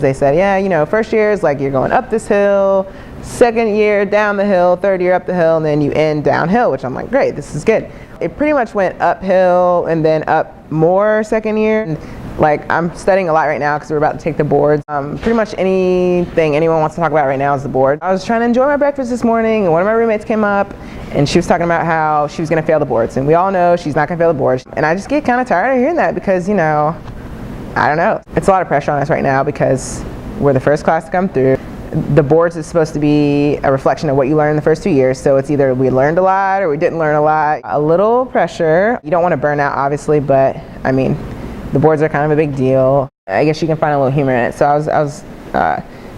They said, yeah, you know, first year is like you're going up this hill, second year down the hill, third year up the hill, and then you end downhill, which I'm like, great, this is good. It pretty much went uphill and then up more second year. And, like, I'm studying a lot right now because we're about to take the boards. Pretty much anything anyone wants to talk about right now is the board. I was trying to enjoy my breakfast this morning, and one of my roommates came up and she was talking about how she was going to fail the boards, and we all know she's not going to fail the boards. And I just get kind of tired of hearing that because, you know, I don't know. It's a lot of pressure on us right now because we're the first class to come through. The boards is supposed to be a reflection of what you learned in the first 2 years, so it's either we learned a lot or we didn't learn a lot. A little pressure. You don't want to burn out, obviously, but I mean, the boards are kind of a big deal. I guess you can find a little humor in it. So I was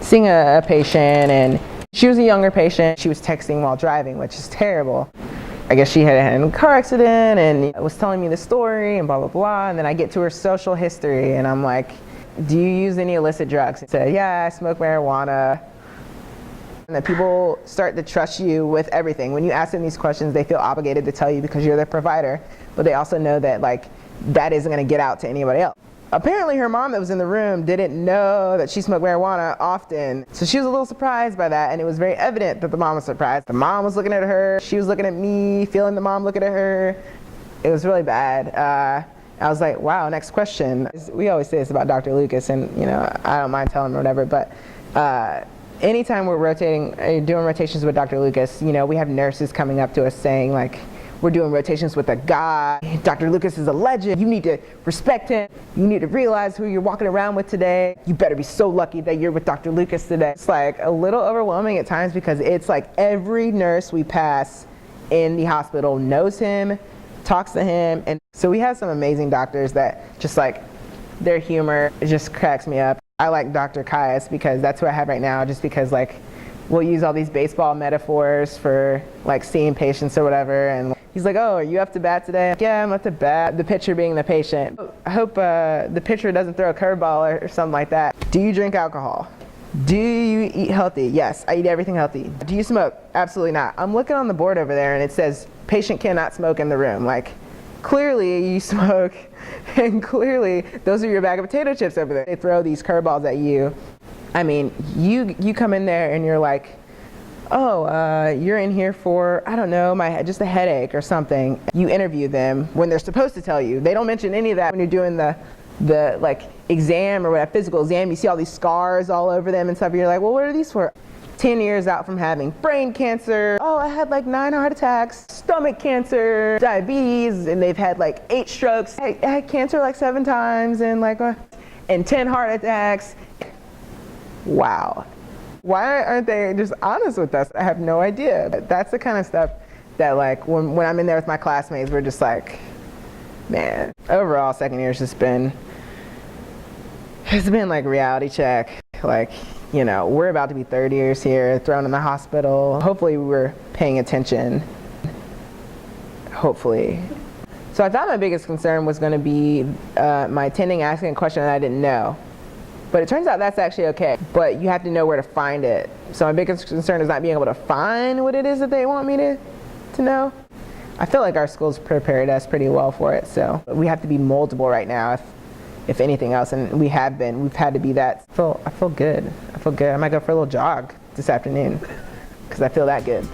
seeing a patient, and she was a younger patient. She was texting while driving, which is terrible. I guess she had a car accident and was telling me the story and blah, blah, blah. And then I get to her social history and I'm like, do you use any illicit drugs? She said, yeah, I smoke marijuana. And then people start to trust you with everything. When you ask them these questions, they feel obligated to tell you because you're their provider. But they also know that, like, that isn't going to get out to anybody else. Apparently her mom that was in the room didn't know that she smoked marijuana often. So she was a little surprised by that, and it was very evident that the mom was surprised. The mom was looking at her, she was looking at me, feeling the mom looking at her. It was really bad. I was like, wow, next question. We always say this about Dr. Lucas, and you know, I don't mind telling him or whatever, but anytime we're doing rotations with Dr. Lucas, you know, we have nurses coming up to us saying, like, we're doing rotations with a guy. Dr. Lucas is a legend. You need to respect him. You need to realize who you're walking around with today. You better be so lucky that you're with Dr. Lucas today. It's like a little overwhelming at times because it's like every nurse we pass in the hospital knows him, talks to him. And so we have some amazing doctors that just, like, their humor just cracks me up. I like Dr. Caius because that's who I have right now, just because, like, we'll use all these baseball metaphors for, like, seeing patients or whatever, and he's like, oh, are you up to bat today? Yeah, I'm up to bat. The pitcher being the patient. I hope the pitcher doesn't throw a curveball or something like that. Do you drink alcohol? Do you eat healthy? Yes, I eat everything healthy. Do you smoke? Absolutely not. I'm looking on the board over there and it says patient cannot smoke in the room. Like, clearly you smoke, and clearly those are your bag of potato chips over there. They throw these curveballs at you. I mean, you come in there and you're like, oh, you're in here for, I don't know, just a headache or something. You interview them when they're supposed to tell you. They don't mention any of that when you're doing the like exam or whatever, physical exam. You see all these scars all over them and stuff. You're like, well, what are these for? 10 years out from having brain cancer. Oh, I had like 9 heart attacks, stomach cancer, diabetes, and they've had like 8 strokes. I had cancer like 7 times and like, and 10 heart attacks. Wow. Why aren't they just honest with us? I have no idea. That's the kind of stuff that, like, when I'm in there with my classmates, we're just like, man. Overall, second year's just been, it's been like reality check. Like, you know, we're about to be third years here, thrown in the hospital. Hopefully we're paying attention. Hopefully. So I thought my biggest concern was going to be my attending asking a question that I didn't know. But it turns out that's actually okay. But you have to know where to find it. So my biggest concern is not being able to find what it is that they want me to know. I feel like our school's prepared us pretty well for it. So we have to be moldable right now, if anything else. And we have been. We've had to be that. I feel good. I feel good. I might go for a little jog this afternoon because I feel that good.